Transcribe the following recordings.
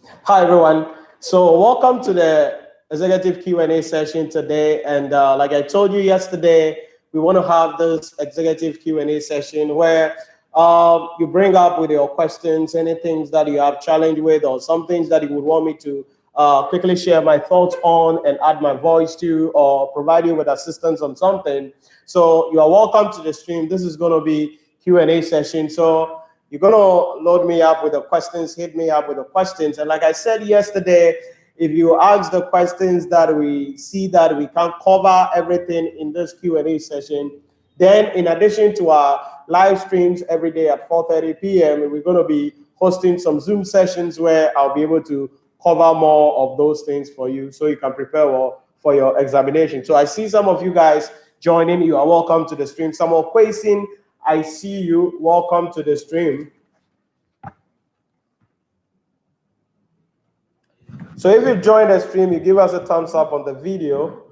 Hi, everyone. So welcome to the executive Q&A session today. And like I told you yesterday, we want to have this executive Q&A session where you bring up with your questions, any things that you have challenge with, or some things that you would want me to quickly share my thoughts on and add my voice to, or provide you with assistance on something. So you are welcome to the stream. This is going to be Q&A session. So you're going to load me up with the questions, hit me up with the questions. And like I said yesterday, if you ask the questions that we see that we can't cover everything in this Q&A session, then in addition to our live streams every day at 4:30 p.m., we're going to be hosting some Zoom sessions where I'll be able to cover more of those things for you so you can prepare well for your examination. So I see some of you guys joining. You are welcome to the stream. Some more questions. I see you. Welcome to the stream. So if you join the stream, you give us a thumbs up on the video.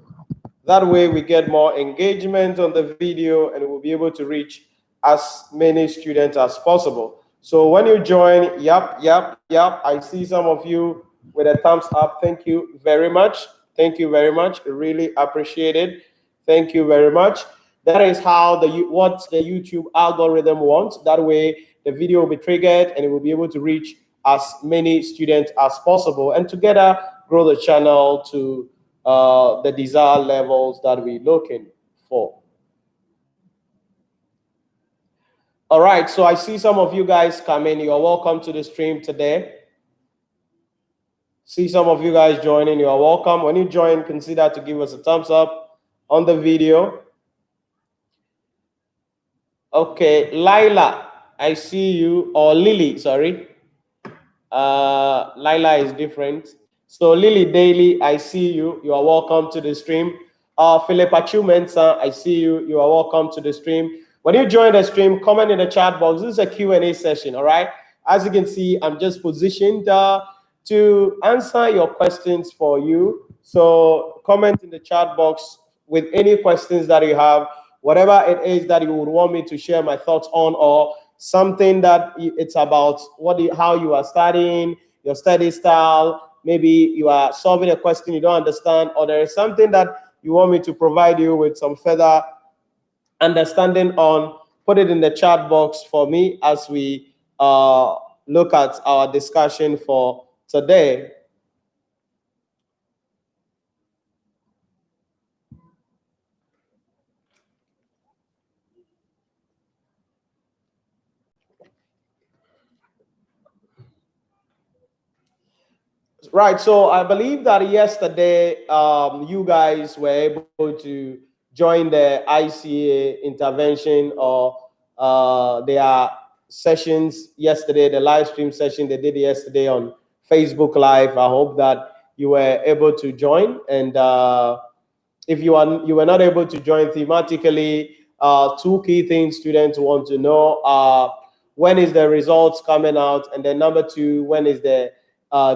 That way we get more engagement on the video and we'll be able to reach as many students as possible. So when you join, yep, I see some of you with a thumbs up. Thank you very much. Thank you very much. Really appreciate it. Thank you very much. That is how what the YouTube algorithm wants. That way the video will be triggered and it will be able to reach as many students as possible and together grow the channel to the desired levels that we're looking for. All right, so I see some of you guys come in. You are welcome to the stream today. See some of you guys joining. You are welcome. When you join, consider to give us a thumbs up on the video. Okay, Lila, I see you, or Lily, sorry. Lila is different. So Lily Daily, I see you. You are welcome to the stream. Philippa Chumensa, I see you. You are welcome to the stream. When you join the stream, comment in the chat box. This is a Q&A session, all right? As you can see, I'm just positioned to answer your questions for you. So comment in the chat box with any questions that you have, whatever it is that you would want me to share my thoughts on, or something that it's about how you are studying, your study style. Maybe you are solving a question you don't understand, or there is something that you want me to provide you with some further understanding on. Put it in the chat box for me as we look at our discussion for today. Right, so I believe that yesterday you guys were able to join the ICA intervention or their sessions yesterday, the live stream session they did yesterday on Facebook Live. I hope that you were able to join. And if you were not able to join, thematically, two key things students want to know: when is the results coming out, and then number two, when is the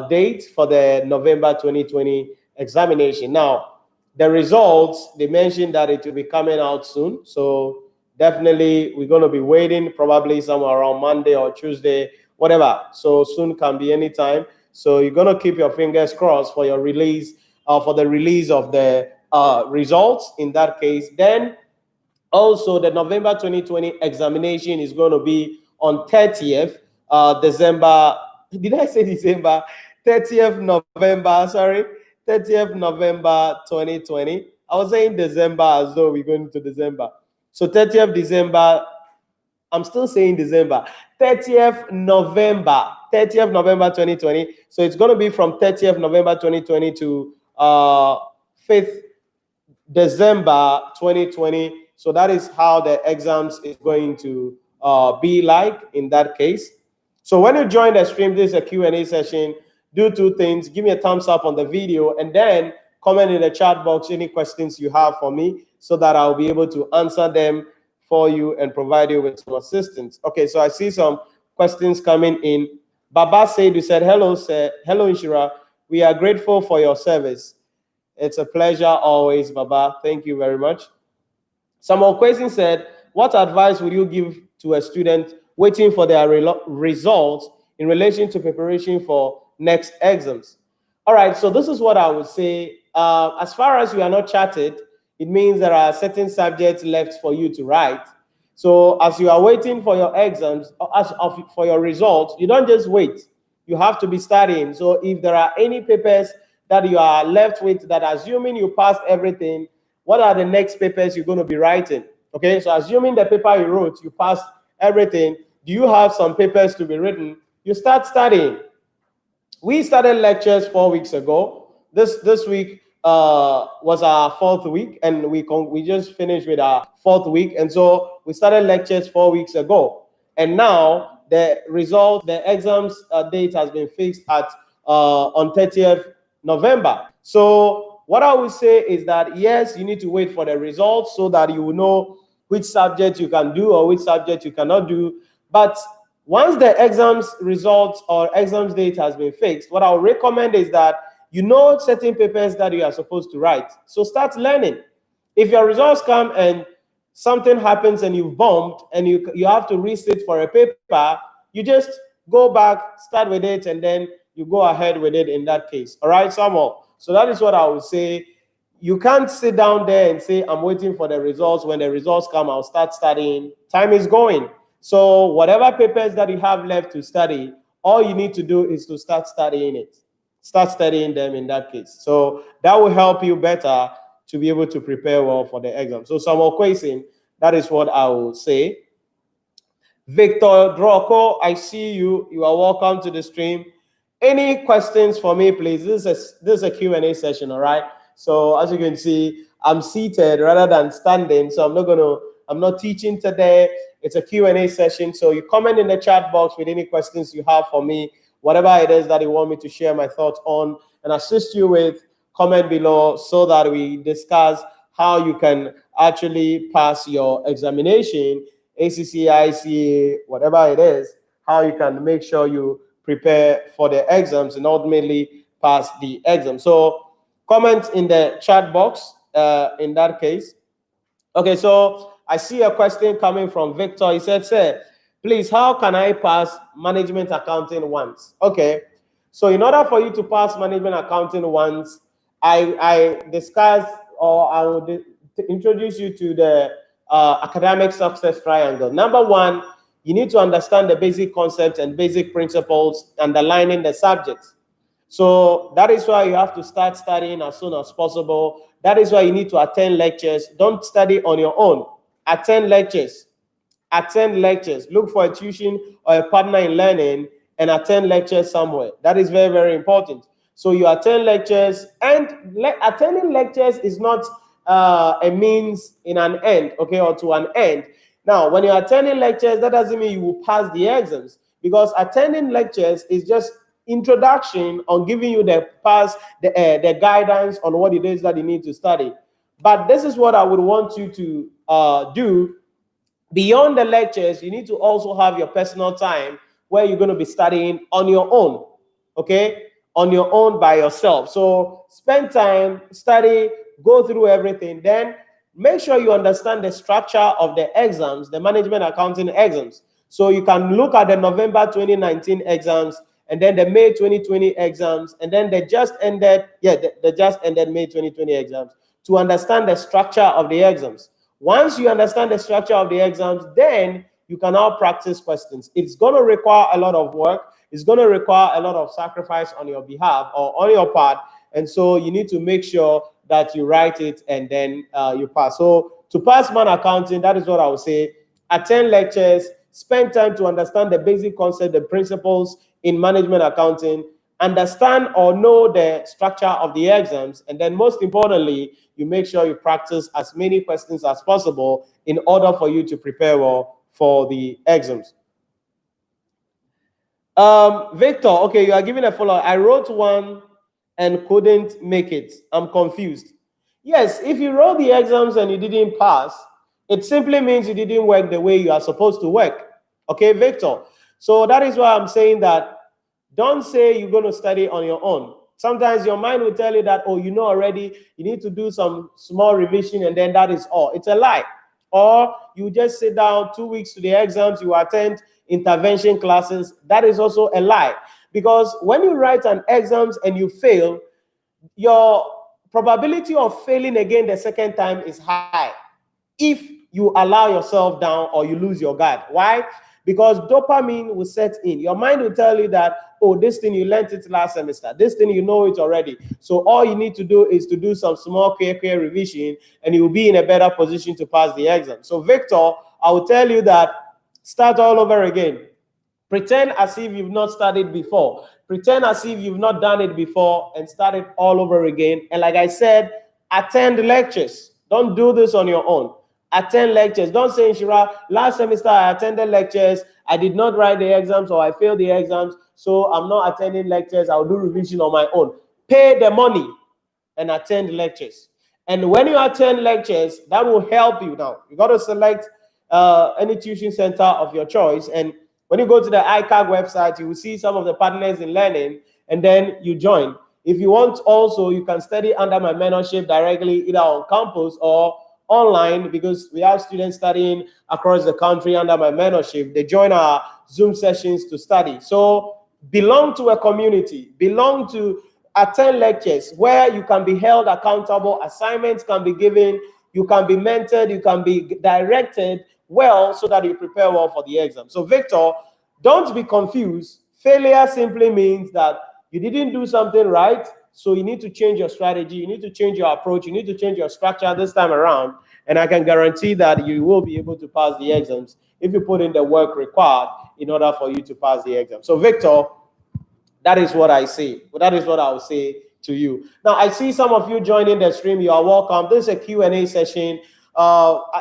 date for the November 2020 examination. Now, the results, they mentioned that it will be coming out soon. So definitely we're going to be waiting probably somewhere around Monday or Tuesday, whatever. So soon can be anytime. So you're going to keep your fingers crossed for your release, for the release of the results in that case. Then also the November 2020 examination is going to be on 30th December. Did I say December? 30th November, sorry. 30th November 2020. I was saying December as though we're going to December. So 30th December, I'm still saying December. 30th November 2020. So it's going to be from 30th November 2020 to 5th December 2020. So that is how the exams is going to be like in that case. So when you join the stream, this is a Q&A session. Do two things. Give me a thumbs up on the video and then comment in the chat box any questions you have for me so that I'll be able to answer them for you and provide you with some assistance. Okay, so I see some questions coming in. Baba said, you said, hello, sir. Hello, Nhyira. We are grateful for your service. It's a pleasure always, Baba. Thank you very much. Some more questions said, what advice would you give to a student waiting for their results in relation to preparation for next exams. All right, so this is what I would say. As far as you are not charted, it means there are certain subjects left for you to write. So as you are waiting for your exams, for your results, you don't just wait. You have to be studying. So if there are any papers that you are left with that, assuming you passed everything, what are the next papers you're going to be writing? Okay, so assuming the paper you wrote, you passed everything, do you have some papers to be written? You start studying. We started lectures 4 weeks ago. This week was our 4th week, and we just finished with our 4th week, and so we started lectures 4 weeks ago. And now the result, the exams date has been fixed at on 30th November. So what I would say is that yes, you need to wait for the results so that you will know which subject you can do or which subject you cannot do. But once the exams results or exams date has been fixed, what I would recommend is that you know certain papers that you are supposed to write. So start learning. If your results come and something happens and you've bumped and you have to resit for a paper, you just go back, start with it, and then you go ahead with it in that case. All right, Samuel? So that is what I would say. You can't sit down there and say, I'm waiting for the results. When the results come, I'll start studying. Time is going. So whatever papers that you have left to study, all you need to do is to start studying it. Start studying them in that case. So that will help you better to be able to prepare well for the exam. So Samuel Kwesing, that is what I will say. Victor Droko, I see you. You are welcome to the stream. Any questions for me, please? This is a Q&A session, all right? So as you can see, I'm seated rather than standing. So I'm not teaching today. It's a Q&A session. So you comment in the chat box with any questions you have for me, whatever it is that you want me to share my thoughts on and assist you with, comment below so that we discuss how you can actually pass your examination, ACCA, ICA, whatever it is, how you can make sure you prepare for the exams and ultimately pass the exam. So comment in the chat box in that case. Okay, so I see a question coming from Victor. He said, sir, please, how can I pass management accounting once? Okay, so in order for you to pass management accounting once, I discussed, or I will introduce you to the academic success triangle. Number one, you need to understand the basic concepts and basic principles underlining the subjects. So that is why you have to start studying as soon as possible. That is why you need to attend lectures. Don't study on your own. Attend lectures. Attend lectures. Look for a tuition or a partner in learning and attend lectures somewhere. That is very, very important. So you attend lectures, and attending lectures is not a means in an end, okay, or to an end. Now, when you're attending lectures, that doesn't mean you will pass the exams, because attending lectures is just introduction on giving you the guidance on what it is that you need to study. But this is what I would want you to do. Beyond the lectures, you need to also have your personal time where you're going to be studying on your own, okay? On your own by yourself. So spend time, study, go through everything. Then make sure you understand the structure of the exams, the management accounting exams. So you can look at the November 2019 exams, and then the May 2020 exams, and then the just ended May 2020 exams, to understand the structure of the exams. Once you understand the structure of the exams, then you can now practice questions. It's going to require a lot of work. It's going to require a lot of sacrifice on your behalf or on your part. And so you need to make sure that you write it and then you pass. So to pass man accounting, that is what I would say. Attend lectures, spend time to understand the basic concept, the principles in management accounting, understand or know the structure of the exams, and then most importantly, you make sure you practice as many questions as possible in order for you to prepare well for the exams. Victor, okay, you are giving a follow. I wrote one and couldn't make it. I'm confused. Yes, if you wrote the exams and you didn't pass, it simply means you didn't work the way you are supposed to work. Okay, Victor. So that is why I'm saying that don't say you're going to study on your own. Sometimes your mind will tell you that, oh, you know already, you need to do some small revision and then that is all. It's a lie. Or you just sit down 2 weeks to the exams, you attend intervention classes. That is also a lie. Because when you write an exams and you fail, your probability of failing again the second time is high if you allow yourself down or you lose your guard. Why? Because dopamine will set in. Your mind will tell you that, oh, this thing you learned it last semester. This thing you know it already. So all you need to do is to do some small clear revision and you'll be in a better position to pass the exam. So Victor, I will tell you that start all over again. Pretend as if you've not studied before. Pretend as if you've not done it before and start it all over again. And like I said, attend lectures. Don't do this on your own. Attend lectures. Don't say, Nhyira, last semester I attended lectures. I did not write the exams or I failed the exams. So I'm not attending lectures. I'll do revision on my own. Pay the money and attend lectures. And when you attend lectures, that will help you. Now, you got to select any tuition center of your choice. And when you go to the ICAG website, you will see some of the partners in learning, and then you join. If you want also, you can study under my mentorship directly, either on campus or online, because we have students studying across the country under my mentorship. They join our Zoom sessions to study. So belong to a community, belong to attend lectures where you can be held accountable, assignments can be given, you can be mentored, you can be directed well so that you prepare well for the exam. So Victor, don't be confused. Failure simply means that you didn't do something right, so you need to change your strategy, you need to change your approach, you need to change your structure this time around, and I can guarantee that you will be able to pass the exams if you put in the work required in order for you to pass the exam. So Victor, that is what I say. That is what I will say to you. Now, I see some of you joining the stream. You are welcome. This is a Q&A session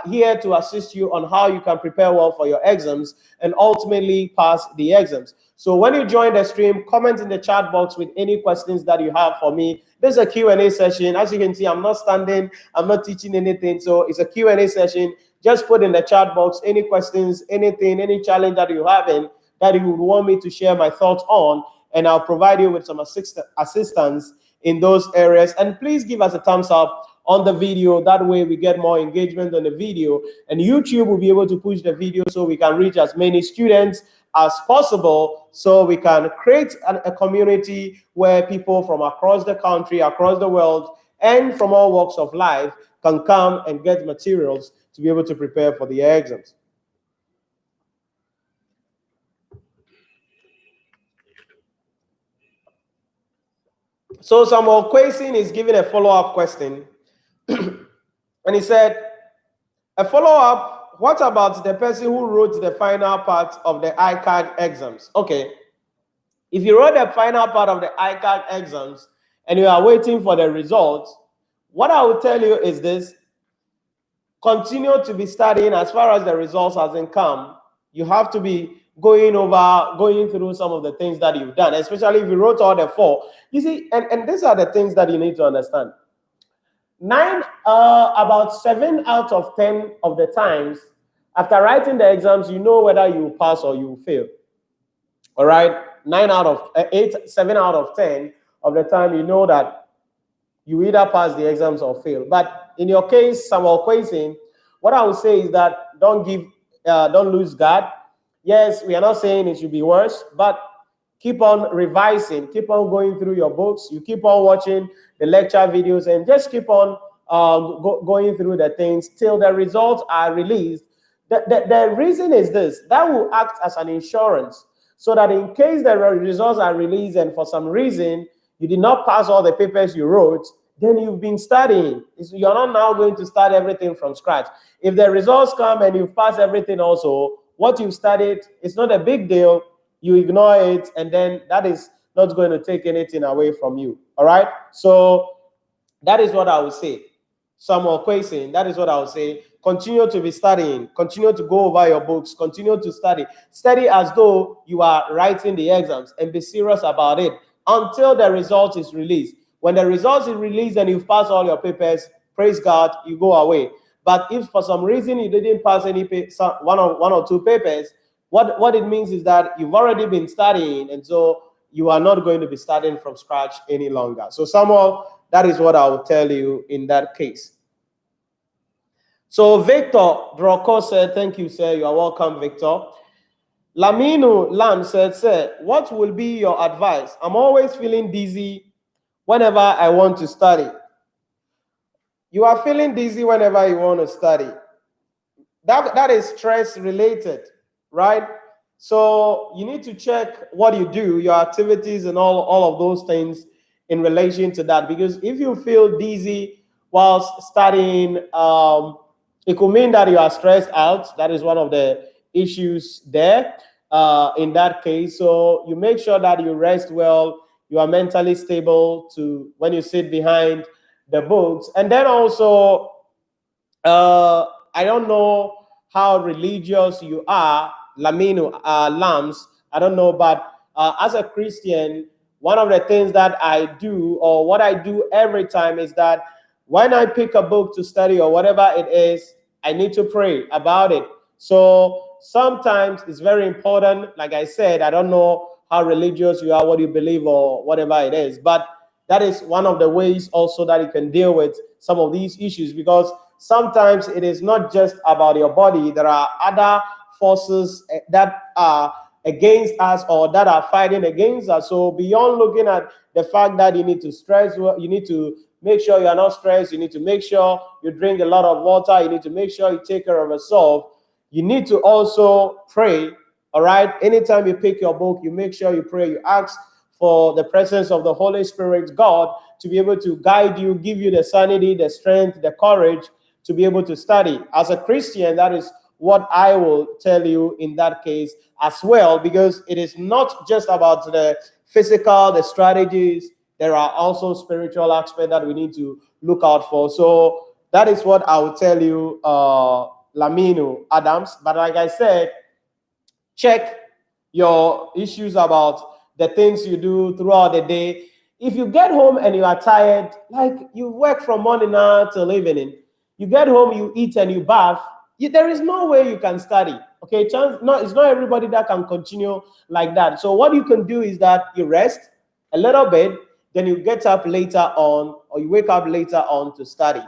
here to assist you on how you can prepare well for your exams and ultimately pass the exams. So when you join the stream, comment in the chat box with any questions that you have for me. This is a Q&A session. As you can see, I'm not standing. I'm not teaching anything. So it's a Q&A session. Just put in the chat box any questions, anything, any challenge that you have in that you would want me to share my thoughts on, and I'll provide you with some assistance in those areas. And please give us a thumbs up on the video. That way we get more engagement on the video, and YouTube will be able to push the video so we can reach as many students as possible, so we can create a community where people from across the country, across the world, and from all walks of life can come and get materials to be able to prepare for the exams. So Samuel Kwasin is giving a follow-up question. And he said, a follow-up, what about the person who wrote the final part of the ICAG exams? Okay, if you wrote the final part of the ICAG exams and you are waiting for the results, what I will tell you is this: continue to be studying as far as the results hasn't come. You have to be going through some of the things that you've done, especially if you wrote all the 4. You see, and these are the things that you need to understand. About 7 out of 10 of the times, after writing the exams, you know whether you pass or you fail. All right, 7 out of 10 of the time, you know that you either pass the exams or fail. But in your case, Samuel Kwasin, what I would say is that don't lose guard. Yes, we are not saying it should be worse, but keep on revising, keep on going through your books, you keep on watching the lecture videos, and just keep on going through the things till the results are released. The reason is this: that will act as an insurance, so that in case the results are released and for some reason you did not pass all the papers you wrote, then you've been studying. You're not now going to start everything from scratch. If the results come and you've passed everything also, what you've studied, it's not a big deal. You ignore it, and then that is not going to take anything away from you. All right? So that is what I would say. Samuel Kwasin, that is what I would say. Continue to be studying. Continue to go over your books. Continue to study. Study as though you are writing the exams, and be serious about it until the result is released. When the result is released and you've passed all your papers, praise God, you go away. But if for some reason you didn't pass any one or two papers, what it means is that you've already been studying, and so you are not going to be studying from scratch any longer. So Samuel, that is what I will tell you in that case. So Victor Droko said, thank you, sir. You are welcome, Victor. Laminu Lam said, "Sir, what will be your advice? I'm always feeling dizzy whenever I want to study." You are feeling dizzy whenever you want to study. That is stress related, right? So you need to check what you do, your activities, and all of those things in relation to that. Because if you feel dizzy whilst studying, it could mean that you are stressed out. That is one of the issues there in that case. So you make sure that you rest well, you are mentally stable to when you sit behind the books. And then also, I don't know how religious you are, Lamino Lams. I don't know, but as a Christian, one of the things that I do, or what I do every time, is that when I pick a book to study or whatever it is, I need to pray about it. So sometimes it's very important. Like I said, I don't know how religious you are, what you believe, or whatever it is, but that is one of the ways also that you can deal with some of these issues, because sometimes it is not just about your body. There are other forces that are against us or that are fighting against us. So beyond looking at the fact that you need to stress, you need to make sure you are not stressed. You need to make sure you drink a lot of water. You need to make sure you take care of yourself. You need to also pray. All right. Anytime you pick your book, you make sure you pray. You ask for the presence of the Holy Spirit, God, to be able to guide you, give you the sanity, the strength, the courage to be able to study. As a Christian, that is what I will tell you in that case as well, because it is not just about the physical, the strategies. There are also spiritual aspects that we need to look out for. So that is what I will tell you, Lamino Adams. But like I said, check your issues about the things you do throughout the day. If you get home and you are tired, like you work from morning now till evening, you get home, you eat and you bath, there is no way you can study. Okay, it's not everybody that can continue like that. So what you can do is that you rest a little bit, then you get up later on, or you wake up later on to study.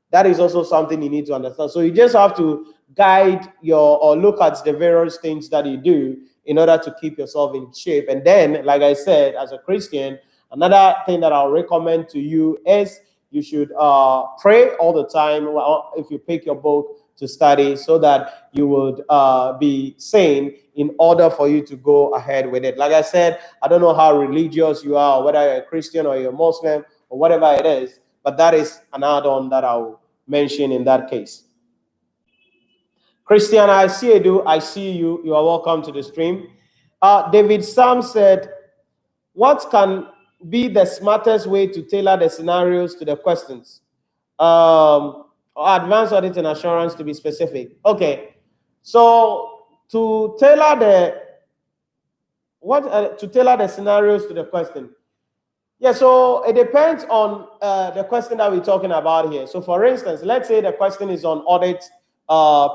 That is also something you need to understand. So you just have to guide your, or look at the various things that you do in order to keep yourself in shape. And then, like I said, as a Christian, another thing that I'll recommend to you is you should pray all the time if you pick your book to study, so that you would be sane in order for you to go ahead with it. Like I said, I don't know how religious you are, or whether you're a Christian or you're a Muslim or whatever it is, but that is an add-on that I'll mention in that case. Christian, I see you. I see you. You are welcome to the stream. David Sam said, what can be the smartest way to tailor the scenarios to the questions? Advanced audit and assurance, to be specific. Okay, so to tailor the scenarios to the question. Yeah, so it depends on the question that we're talking about here. So for instance, let's say the question is on audit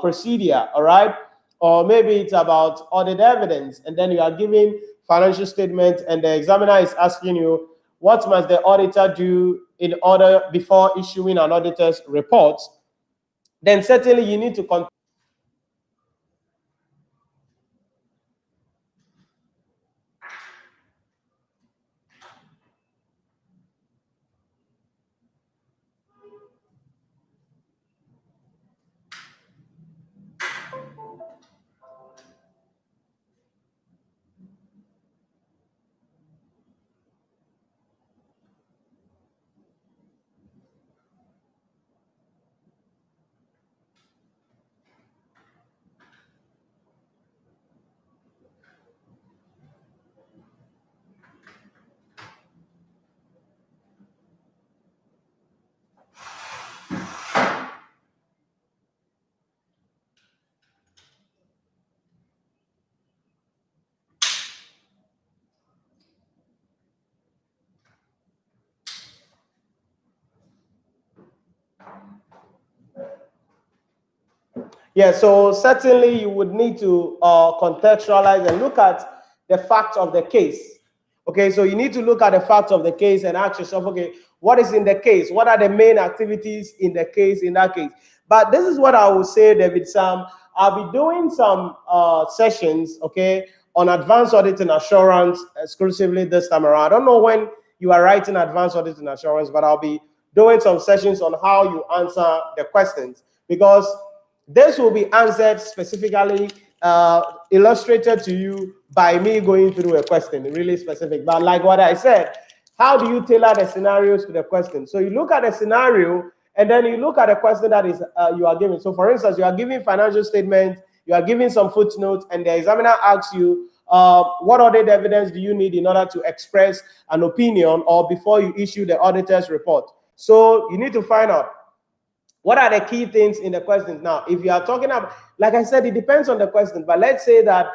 procedure, all right? Or maybe it's about audit evidence, and then you are giving financial statement, and the examiner is asking you, what must the auditor do in order before issuing an auditor's report? Then certainly you need to Yeah, so certainly you would need to contextualize and look at the facts of the case. Okay, so you need to look at the facts of the case and ask yourself, okay, what is in the case? What are the main activities in the case, in that case? But this is what I would say, David Sam. I'll be doing some sessions, okay, on advanced audit and assurance exclusively this time around. I don't know when you are writing advanced audit and assurance, but I'll be doing some sessions on how you answer the questions, because this will be answered specifically, illustrated to you by me going through a question, really specific. But like what I said, how do you tailor the scenarios to the question? So you look at the scenario, and then you look at the question that is you are given. So for instance, you are giving financial statements, you are giving some footnotes, and the examiner asks you, what audit evidence do you need in order to express an opinion or before you issue the auditor's report? So you need to find out what are the key things in the questions. Now, if you are talking about, like I said, it depends on the question, but let's say that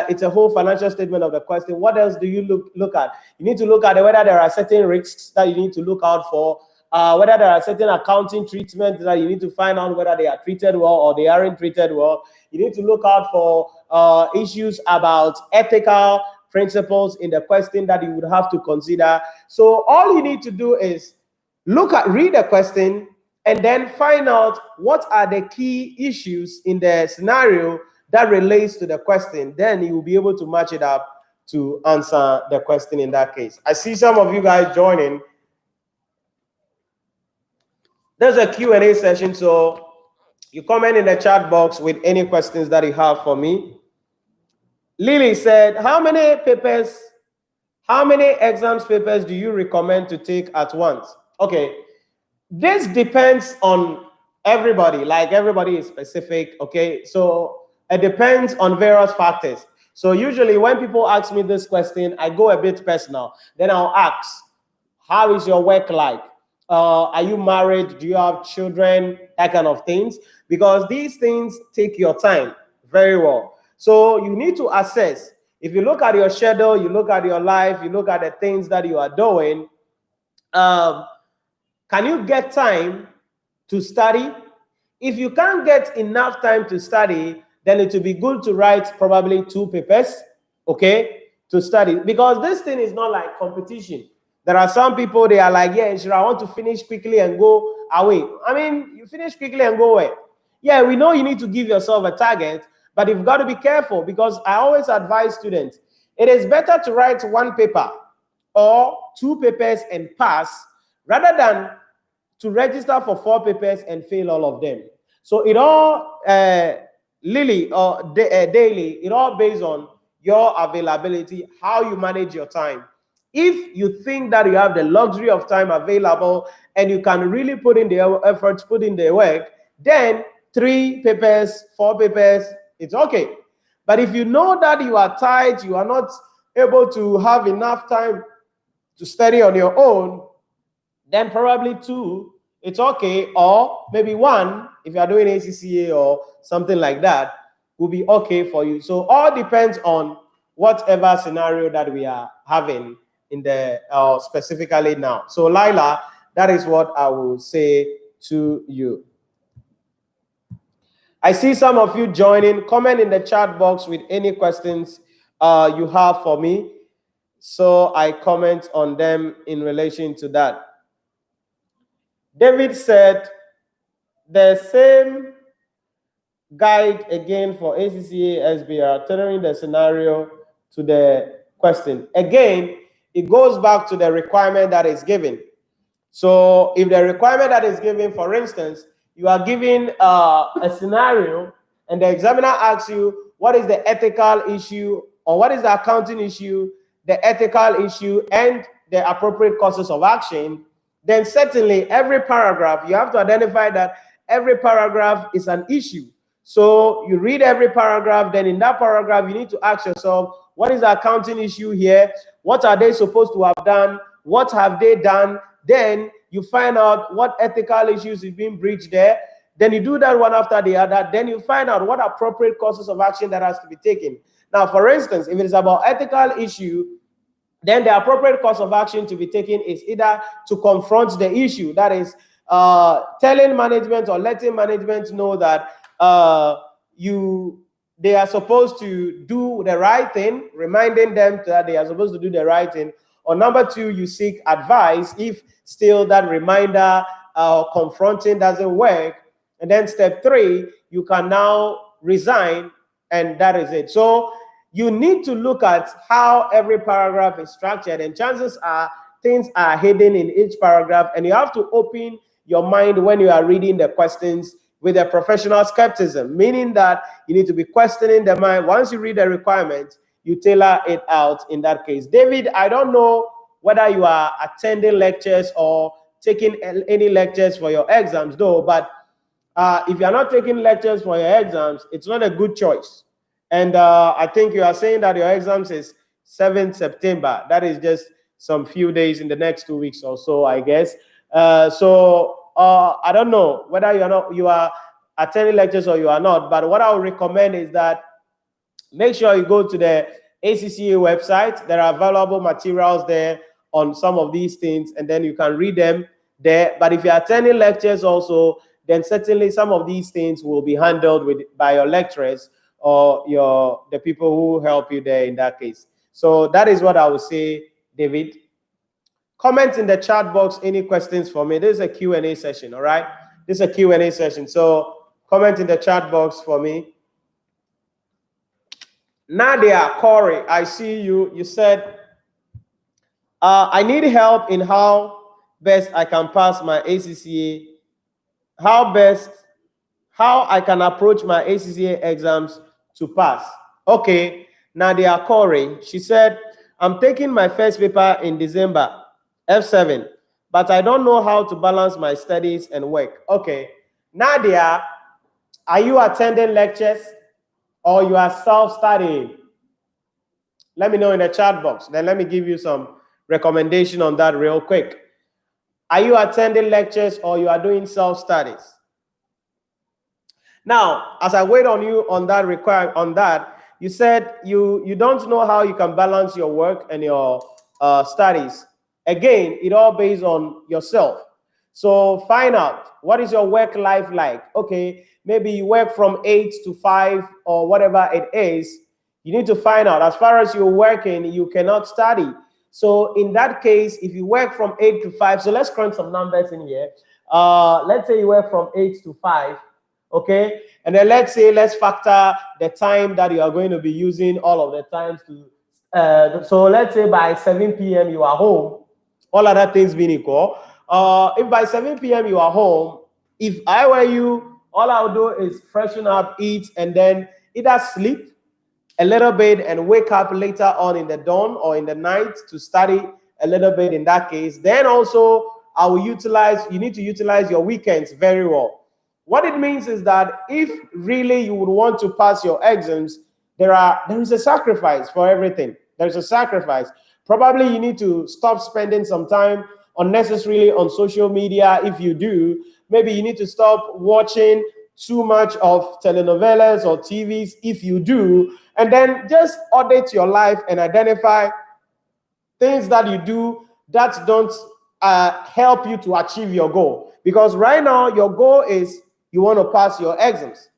it's a whole financial statement of the question. What else do you look at? You need to look at whether there are certain risks that you need to look out for, whether there are certain accounting treatments that you need to find out whether they are treated well or they aren't treated well. You need to look out for issues about ethical principles in the question that you would have to consider. So all you need to do is read the question, and then find out what are the key issues in the scenario that relates to the question. Then you will be able to match it up to answer the question in that case. I see some of you guys joining. There's a Q&A session, so you comment in the chat box with any questions that you have for me. Lily said, how many exams papers do you recommend to take at once? Okay. This depends on everybody, like everybody is specific, okay? So it depends on various factors. So usually when people ask me this question, I go a bit personal. Then I'll ask, how is your work like? Are you married? Do you have children? That kind of things. Because these things take your time very well. So you need to assess. If you look at your schedule, you look at your life, you look at the things that you are doing, can you get time to study? If you can't get enough time to study, then it will be good to write probably 2 papers, okay, to study. Because this thing is not like competition. There are some people, they are like, yeah, sure, I want to finish quickly and go away. I mean, you finish quickly and go away. Yeah, we know you need to give yourself a target, but you've got to be careful, because I always advise students, it is better to write 1 paper or 2 papers and pass, rather than to register for 4 papers and fail all of them. So it all, Lily or daily, it all based on your availability, how you manage your time. If you think that you have the luxury of time available and you can really put in the efforts, put in the work, then 3 papers, 4 papers, it's okay. But if you know that you are tight, you are not able to have enough time to study on your own, then probably 2, it's okay, or maybe 1, if you are doing ACCA or something like that, will be okay for you. So all depends on whatever scenario that we are having in the specifically now. So Lila, that is what I will say to you. I see some of you joining. Comment in the chat box with any questions you have for me, so I comment on them in relation to that. David said, the same guide again for ACCA SBR, tailoring the scenario to the question. Again, it goes back to the requirement that is given. So if the requirement that is given, for instance, you are given a scenario and the examiner asks you, what is the ethical issue, or what is the accounting issue, the ethical issue, and the appropriate courses of action, then certainly every paragraph, you have to identify that every paragraph is an issue. So you read every paragraph, then in that paragraph, you need to ask yourself, what is the accounting issue here? What are they supposed to have done? What have they done? Then you find out what ethical issues is being breached there. Then you do that one after the other. Then you find out what appropriate courses of action that has to be taken. Now, for instance, if it is about ethical issue, then the appropriate course of action to be taken is either to confront the issue, that is telling management or letting management know that they are supposed to do the right thing, reminding them that they are supposed to do the right thing. Or number 2, you seek advice if still that reminder confronting doesn't work. And then step 3, you can now resign, and that is it. So you need to look at how every paragraph is structured, and chances are things are hidden in each paragraph, and you have to open your mind when you are reading the questions with a professional skepticism, meaning that you need to be questioning the mind. Once you read the requirement, you tailor it out in that case. David, I don't know whether you are attending lectures or taking any lectures for your exams though, but if you're not taking lectures for your exams, it's not a good choice. And I think you are saying that your exams is 7th September. That is just some few days in the next 2 weeks or so, I guess. I don't know whether you are attending lectures or you are not, but what I would recommend is that make sure you go to the ACCA website. There are available materials there on some of these things, and then you can read them there. But if you're attending lectures also, then certainly some of these things will be handled by your lecturers or the people who help you there in that case. So that is what I would say, David. Comment in the chat box any questions for me. This is a Q&A session, all right? This is a Q&A session. So comment in the chat box for me. Nadia Corey, I see you. You said, I need help in how best I can pass my ACCA. How I can approach my ACCA exams to pass. Okay, Nadia Corey, she said, I'm taking my first paper in December, F7, but I don't know how to balance my studies and work. Okay, Nadia, are you attending lectures or you are self-studying? Let me know in the chat box. Then let me give you some recommendation on that real quick. Are you attending lectures or you are doing self-studies? Now, as I wait on you on that, you said you don't know how you can balance your work and your studies. Again, it all based on yourself. So find out, what is your work life like? Okay, maybe you work from 8 to 5 or whatever it is. You need to find out, as far as you're working, you cannot study. So in that case, if you work from 8 to 5, so let's crunch some numbers in here. Let's say you work from 8 to 5. Okay, and then let's factor the time that you are going to be using all of the times to so let's say by 7 p.m. you are home, all other things being equal. If by 7 p.m. you are home, if I were you, all I would do is freshen up, eat, and then either sleep a little bit and wake up later on in the dawn or in the night to study a little bit in that case. Then also you need to utilize your weekends very well. What it means is that if really you would want to pass your exams, there is a sacrifice for everything. There's a sacrifice. Probably you need to stop spending some time unnecessarily on social media. If you do, maybe you need to stop watching too much of telenovelas or TVs if you do, and then just audit your life and identify things that you do that don't help you to achieve your goal. Because right now your goal is you want to pass your exams.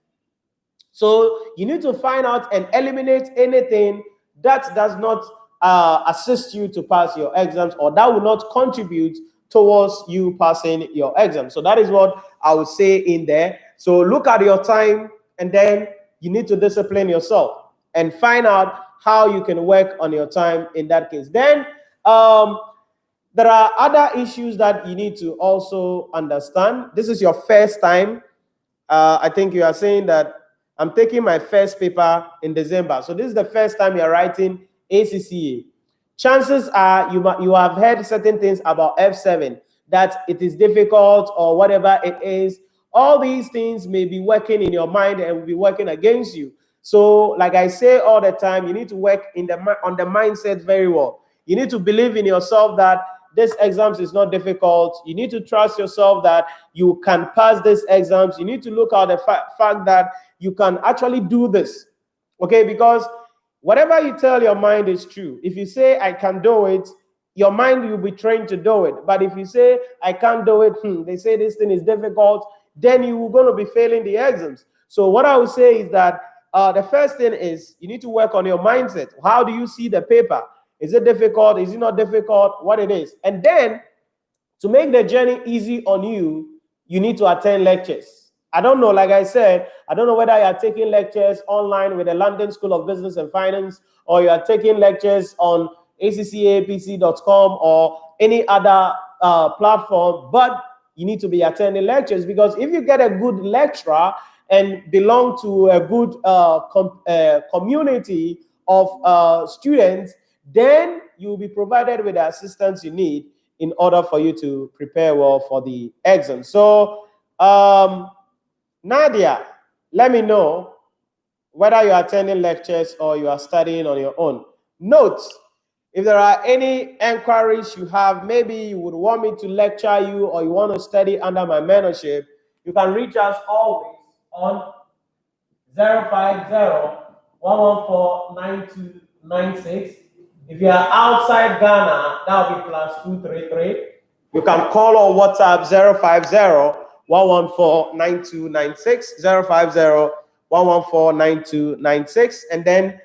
So you need to find out and eliminate anything that does not assist you to pass your exams, or that will not contribute towards you passing your exam. So that is what I would say in there. So look at your time, and then you need to discipline yourself and find out how you can work on your time in that case. Then there are other issues that you need to also understand. This is your first time. I think you are saying that I'm taking my first paper in December. So this is the first time you're writing ACCA. Chances are you have heard certain things about F7, that it is difficult or whatever it is. All these things may be working in your mind and will be working against you. So like I say all the time, you need to work on the mindset very well. You need to believe in yourself that this exams is not difficult. You need to trust yourself that you can pass these exams. You need to look at the fact that you can actually do this, okay? Because whatever you tell your mind is true. If you say, I can do it, your mind will be trained to do it. But if you say, I can't do it, they say this thing is difficult, then you're going to be failing the exams. So what I would say is that the first thing is you need to work on your mindset. How do you see the paper? Is it difficult? Is it not difficult? What it is? And then to make the journey easy on you, you need to attend lectures. I don't know, like I said, I don't know whether you are taking lectures online with the London School of Business and Finance, or you are taking lectures on ACCA.pc.com or any other platform, but you need to be attending lectures, because if you get a good lecturer and belong to a good community of students, then you will be provided with the assistance you need in order for you to prepare well for the exam. So, Nadia, let me know whether you are attending lectures or you are studying on your own. Note, if there are any inquiries you have, maybe you would want me to lecture you or you want to study under my mentorship, you can reach us always on 050-114-9296. If you are outside Ghana, that will be +233. You can call or WhatsApp 050-114-9296, 050-114-9296, and then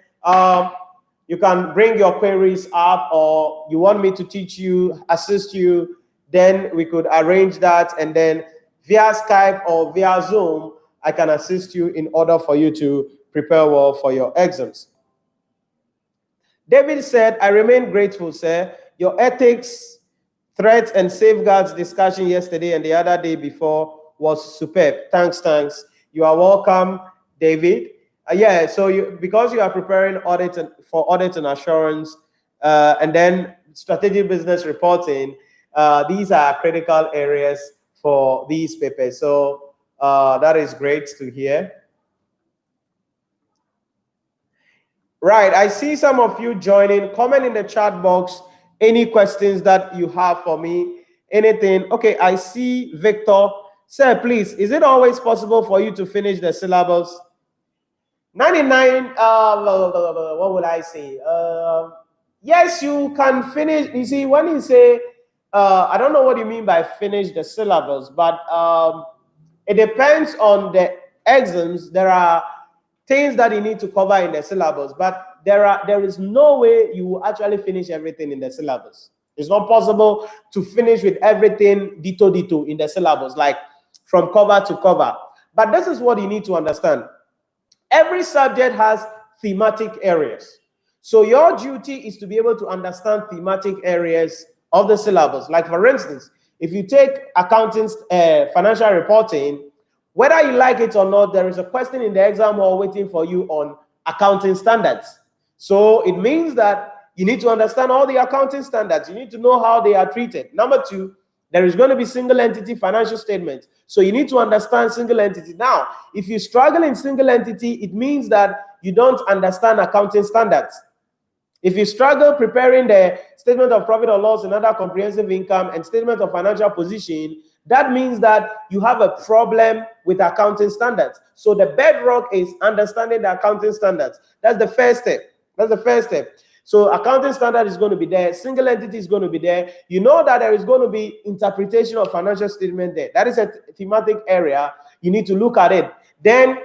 you can bring your queries up, or you want me to teach you, assist you, then we could arrange that, and then via Skype or via Zoom, I can assist you in order for you to prepare well for your exams. David said, I remain grateful, sir. Your ethics, threats, and safeguards discussion yesterday and the other day before was superb. Thanks. You are welcome, David. Yeah, so because you are preparing for audit and assurance, and then strategic business reporting, these are critical areas for these papers. So that is great to hear. Right, I see some of you joining. Comment in the chat box any questions that you have for me, anything. Okay, I see Victor. Sir, please, is it always possible for you to finish the syllabus? 99, what would I say? Yes, you can finish. You see, when you say, I don't know what you mean by finish the syllabus, but it depends on the exams. There are things that you need to cover in the syllabus, but there is no way you will actually finish everything in the syllabus. It's not possible to finish with everything dito in the syllabus, like from cover to cover. But this is what you need to understand. Every subject has thematic areas. So your duty is to be able to understand thematic areas of the syllabus. Like for instance, if you take accounting, financial reporting, whether you like it or not, there is a question in the exam hall waiting for you on accounting standards. So it means that you need to understand all the accounting standards. You need to know how they are treated. Number two, there is going to be single entity financial statements. So you need to understand single entity. Now, if you struggle in single entity, it means that you don't understand accounting standards. If you struggle preparing the statement of profit or loss and other comprehensive income and statement of financial position, that means that you have a problem with accounting standards. So the bedrock is understanding the accounting standards. That's the first step. So accounting standard is going to be there. Single entity is going to be there. You know that there is going to be interpretation of financial statement there. That is a thematic area. You need to look at it. Then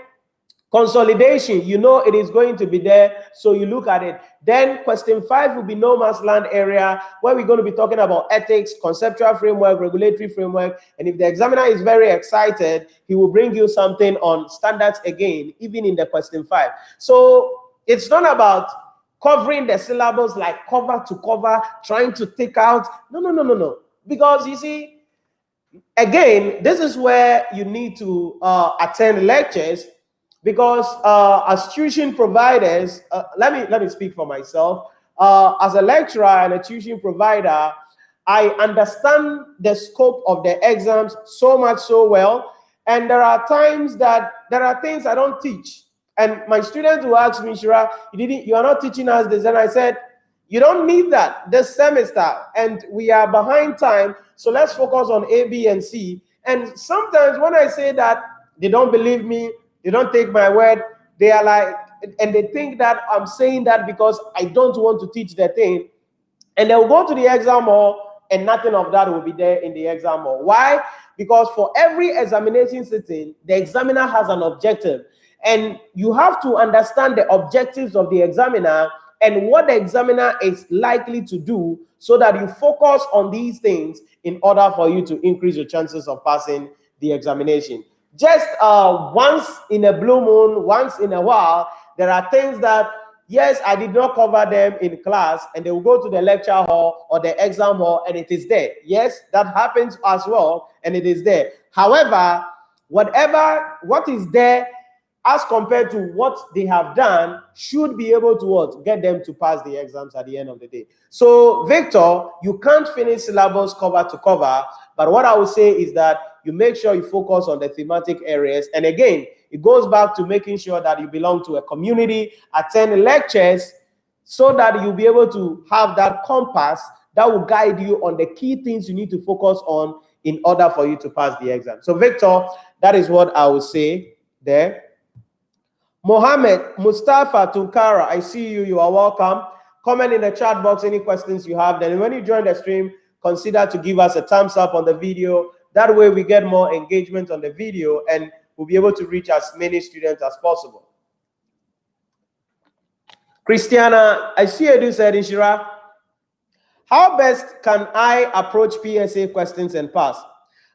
consolidation, you know it is going to be there, so you look at it. Then question 5 will be no man's land area, where we're going to be talking about ethics, conceptual framework, regulatory framework. And if the examiner is very excited, he will bring you something on standards again, even in the question 5. So it's not about covering the syllabus like cover to cover, trying to take out. No. Because you see, again, this is where you need to attend lectures. Because as tuition providers, let me speak for myself. As a lecturer and a tuition provider, I understand the scope of the exams so much so well, and there are times that there are things I don't teach. And my students will ask me, Nhyira, you are not teaching us this. And I said, you don't need that this semester, and we are behind time, so let's focus on A, B, and C. And sometimes when I say that, they don't believe me. They don't take my word. They are like, and they think that I'm saying that because I don't want to teach the thing. And they'll go to the exam hall and nothing of that will be there in the exam hall. Why? Because for every examination sitting, the examiner has an objective. And you have to understand the objectives of the examiner and what the examiner is likely to do, so that you focus on these things in order for you to increase your chances of passing the examination. just once in a blue moon, once in a while, there are things that, yes, I did not cover them in class, and they will go to the lecture hall or the exam hall and it is there. Yes, that happens as well, and it is there. However, what is there as compared to what they have done should be able to what? Get them to pass the exams at the end of the day. So, Victor, you can't finish syllabus cover to cover, but what I would say is that you make sure you focus on the thematic areas. And again, it goes back to making sure that you belong to a community, attend lectures, so that you'll be able to have that compass that will guide you on the key things you need to focus on in order for you to pass the exam. So, Victor, that is what I would say there. Mohammed Mustafa Tunkara, I see you. You are welcome. Comment in the chat box any questions you have. Then when you join the stream, consider to give us a thumbs up on the video. That way we get more engagement on the video and we'll be able to reach as many students as possible. Christiana, I see you said, Nhyira, how best can I approach PSA questions and pass?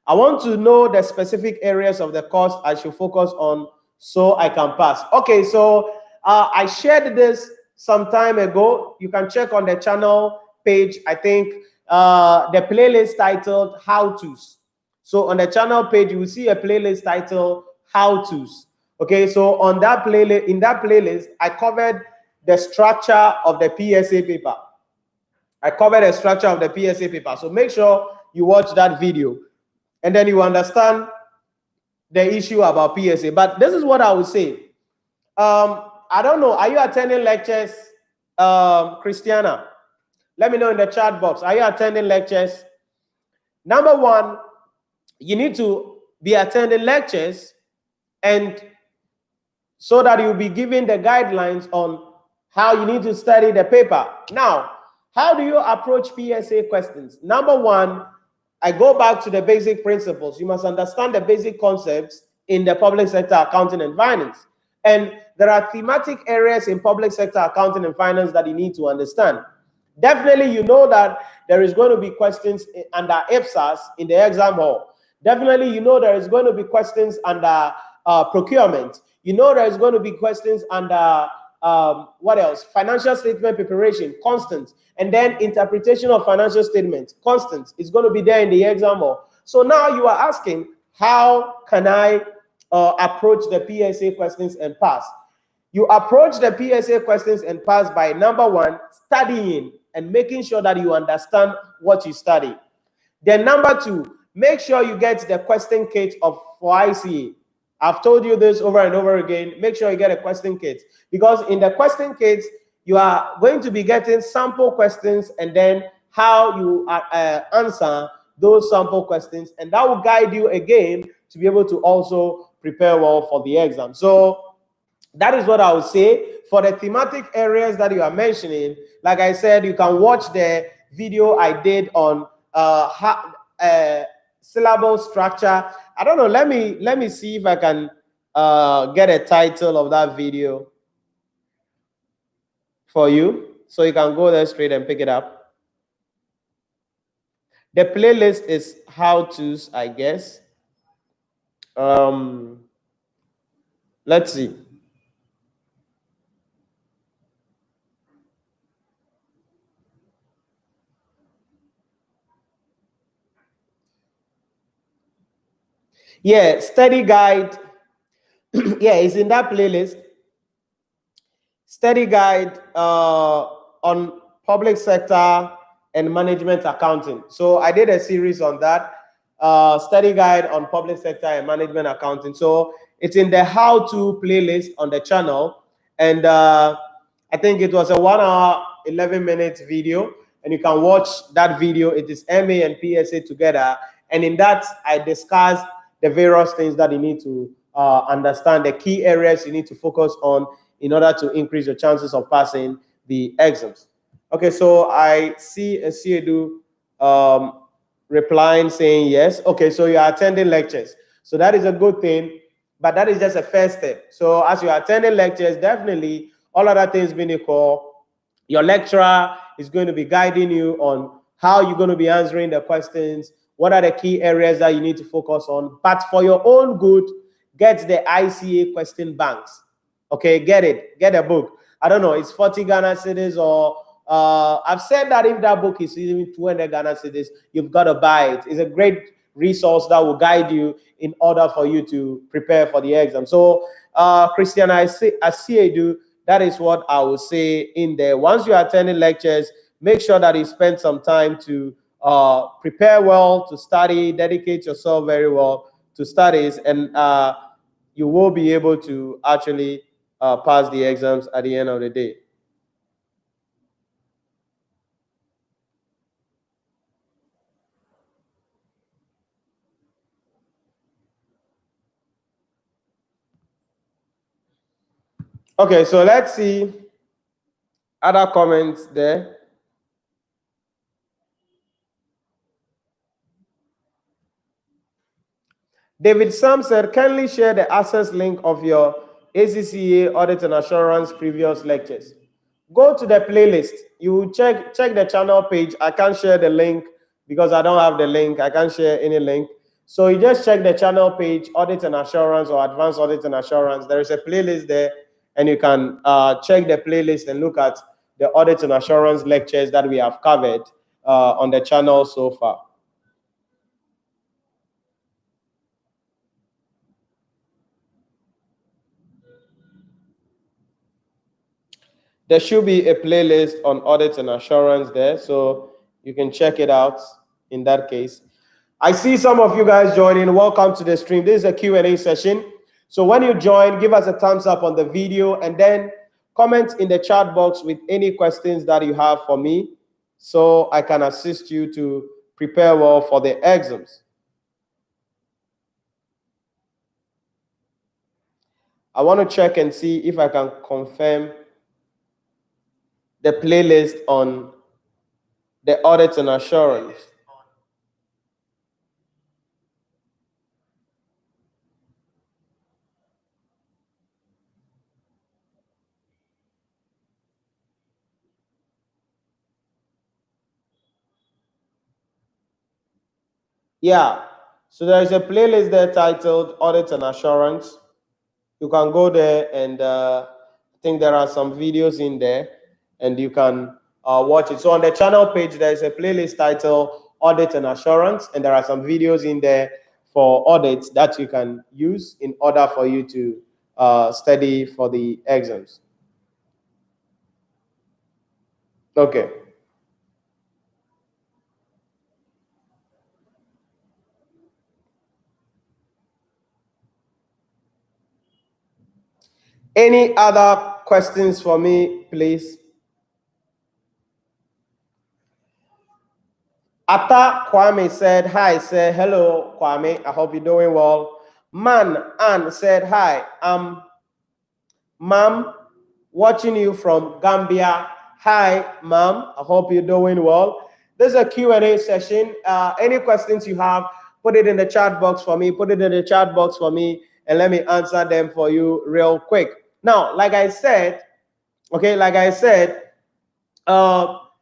I want to know the specific areas of the course I should focus on so I can pass. Okay, so I shared this some time ago. You can check on the channel page, I think, the playlist titled How To's. So on the channel page, you will see a playlist titled How To's. Okay, so on that playlist, in that playlist, I covered the structure of the PSA paper. I covered the structure of the PSA paper. So make sure you watch that video and then you understand the issue about PSA. But this is what I would say. I don't know. Are you attending lectures, Christiana? Let me know in the chat box. Are you attending lectures? Number one, you need to be attending lectures, and so that you'll be given the guidelines on how you need to study the paper. Now, how do you approach PSA questions? Number one, I go back to the basic principles. You must understand the basic concepts in the public sector accounting and finance. And there are thematic areas in public sector accounting and finance that you need to understand. Definitely, you know that there is going to be questions under IPSAS in the exam hall. Definitely, you know there is going to be questions under procurement. You know there is going to be questions under what else? Financial statement preparation, constant. And then interpretation of financial statements, constant. It's going to be there in the exam hall. So now you are asking, how can I approach the PSA questions and pass? You approach the PSA questions and pass by, number one, studying and making sure that you understand what you study. Then number two, make sure you get the question kit for ICA. I've told you this over and over again. Make sure you get a question kit, because in the question kits, you are going to be getting sample questions and then how you answer those sample questions. And that will guide you again to be able to also prepare well for the exam. So that is what I would say. For the thematic areas that you are mentioning, like I said, you can watch the video I did on syllable structure. I don't know. Let me see if I can get a title of that video for you, so you can go there straight and pick it up. The playlist is How To's, I guess. Let's see. Yeah, study guide. Yeah, it's in that playlist. Study guide on public sector and management accounting. So I did a series on that. Study guide on public sector and management accounting. So it's in the How To playlist on the channel. And I think it was a 1 hour, 11 minutes video. And you can watch that video. It is MA and PSA together. And in that, I discussed the various things that you need to understand, the key areas you need to focus on in order to increase your chances of passing the exams. Okay, so I see a Siedu replying saying yes. Okay, so you are attending lectures. So that is a good thing, but that is just a first step. So as you are attending lectures, definitely all other things being equal, your lecturer is going to be guiding you on how you're going to be answering the questions, what are the key areas that you need to focus on. But for your own good, get the ICA question banks. Okay, get it, get a book. I don't know, it's 40 Ghana cedis, or I've said that if that book is even 200 Ghana cedis, you've got to buy it. It's a great resource that will guide you in order for you to prepare for the exam. So Christian, I see you do. That is what I will say in there. Once you are attending lectures, make sure that you spend some time to prepare well, to study, dedicate yourself very well to studies, and you will be able to actually pass the exams at the end of the day. Okay, so let's see other comments there. David Sam said, kindly share the access link of your ACCA Audit and Assurance previous lectures. Go to the playlist. You check the channel page. I can't share the link because I don't have the link. I can't share any link. So you just check the channel page, Audit and Assurance or Advanced Audit and Assurance. There is a playlist there, and you can check the playlist and look at the Audit and Assurance lectures that we have covered on the channel so far. There should be a playlist on Audit and Assurance there, so you can check it out in that case. I see some of you guys joining. Welcome to the stream. This is a Q&A session. So when you join, give us a thumbs up on the video and then comment in the chat box with any questions that you have for me so I can assist you to prepare well for the exams. I want to check and see if I can confirm the playlist on the Audit and Assurance. Yeah, so there is a playlist there titled Audit and Assurance. You can go there, and I think there are some videos in there, and you can watch it. So on the channel page, there is a playlist titled Audit and Assurance, and there are some videos in there for audits that you can use in order for you to study for the exams. Okay. Any other questions for me, please? Ata Kwame said, hi, say hello, Kwame. I hope you're doing well. Man Ann said, hi, Ma'am, watching you from Gambia. Hi, Ma'am. I hope you're doing well. This is a Q&A session. Any questions you have, put it in the chat box for me. Put it in the chat box for me, and let me answer them for you real quick. Now, like I said, okay,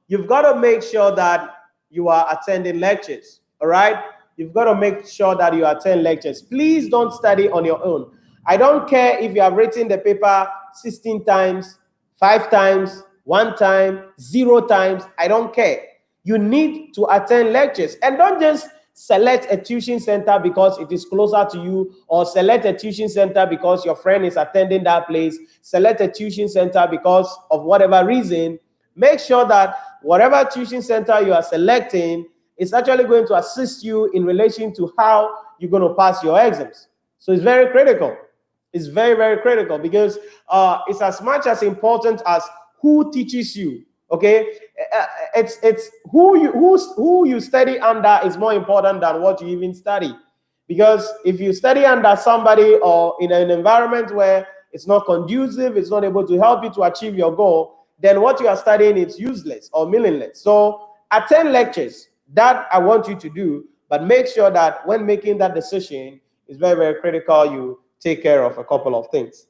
you've got to make sure that you are attending lectures, all right? You've got to make sure that you attend lectures. Please don't study on your own. I don't care if you have written the paper 16 times, 5 times, 1 time, 0 times. I don't care. You need to attend lectures, and don't just select a tuition center because it is closer to you, or select a tuition center because your friend is attending that place. Select a tuition center because of whatever reason. Make sure that whatever tuition center you are selecting is actually going to assist you in relation to how you're going to pass your exams. So it's very critical. It's very, very critical, because it's as much as important as who teaches you. Okay, it's who you study under is more important than what you even study. Because if you study under somebody or in an environment where it's not conducive, it's not able to help you to achieve your goal, then what you are studying is useless or meaningless. So attend lectures. That I want you to do, but make sure that when making that decision, it's very, very critical you take care of a couple of things.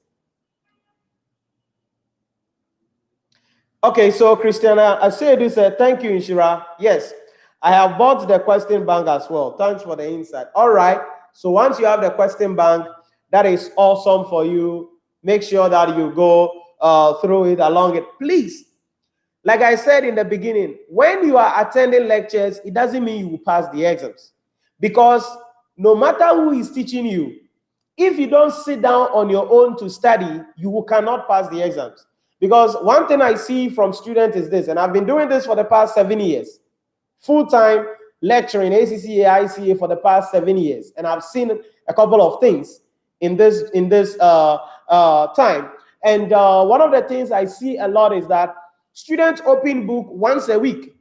Okay, so Christiana, I say this, thank you, Nhyira. Yes, I have bought the question bank as well. Thanks for the insight. All right, so once you have the question bank, that is awesome for you. Make sure that you go through it, along it. Please, like I said in the beginning, when you are attending lectures, it doesn't mean you will pass the exams. Because no matter who is teaching you, if you don't sit down on your own to study, you cannot pass the exams. Because one thing I see from students is this, and I've been doing this for the past 7 years, full-time lecturing ACCA, ICA for the past 7 years, and I've seen a couple of things in this time. And one of the things I see a lot is that students open book once a week,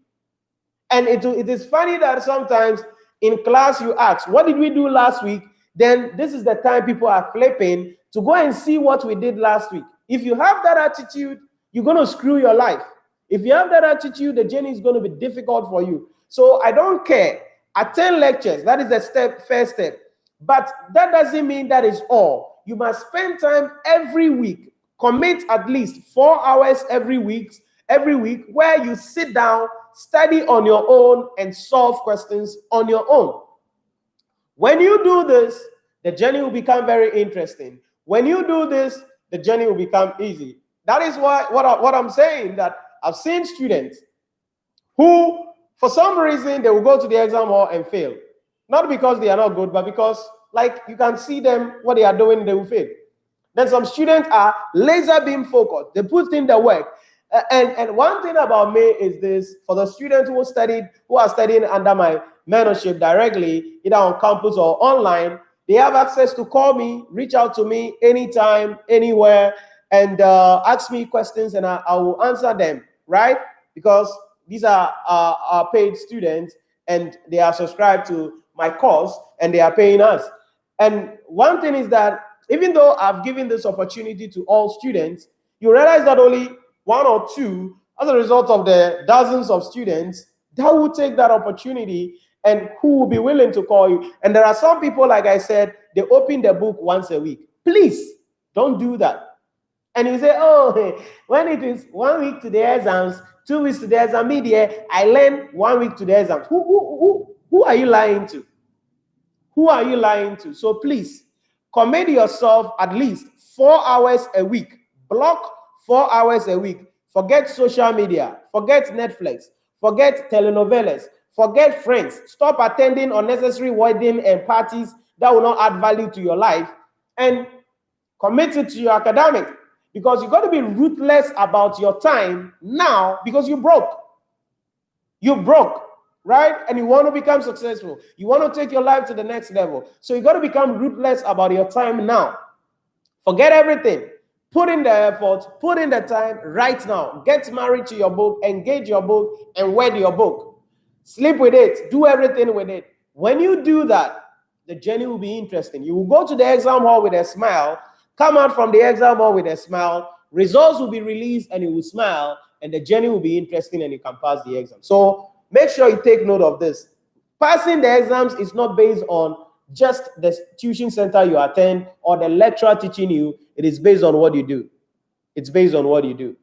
and it is funny that sometimes in class you ask, what did we do last week? Then this is the time people are flipping to go and see what we did last week. If you have that attitude, you're going to screw your life. If you have that attitude, the journey is going to be difficult for you. So I don't care. Attend lectures. That is the first step. But that doesn't mean that is all. You must spend time every week. Commit at least 4 hours every week where you sit down, study on your own, and solve questions on your own. When you do this, the journey will become very interesting. When you do this, the journey will become easy. That is what I'm saying, that I've seen students who, for some reason, they will go to the exam hall and fail. Not because they are not good, but because, like, you can see them, what they are doing, they will fail. Then some students are laser beam focused. They put in the work. And one thing about me is this: for the students who are studying under my mentorship directly, either on campus or online, they have access to call me, reach out to me anytime, anywhere, and ask me questions, and I will answer them, right? Because these are paid students, and they are subscribed to my course, and they are paying us. And one thing is that even though I've given this opportunity to all students, you realize that only 1 or 2, as a result of the dozens of students, that will take that opportunity and who will be willing to call you. And there are some people, like I said, they open the book once a week. Please don't do that. And you say, oh, when it is 1 week to the exams, 2 weeks to the exam media, I learn 1 week to the exams. Who are you lying to? Who are you lying to? So please commit yourself at least 4 hours a week. Block 4 hours a week. Forget social media. Forget Netflix. Forget telenovelas. Forget friends. Stop attending unnecessary weddings and parties that will not add value to your life, and commit it to your academic, because you got to be ruthless about your time now, because you broke. You broke, right? And you want to become successful. You want to take your life to the next level. So you got to become ruthless about your time now. Forget everything. Put in the effort, put in the time right now. Get married to your book, engage your book, and wed your book. Sleep with it, do everything with it. When you do that, the journey will be interesting. You will go to the exam hall with a smile, come out from the exam hall with a smile, results will be released and you will smile, and the journey will be interesting and you can pass the exam. So make sure you take note of this. Passing the exams is not based on just the tuition center you attend or the lecturer teaching you. It is based on what you do. It's based on what you do.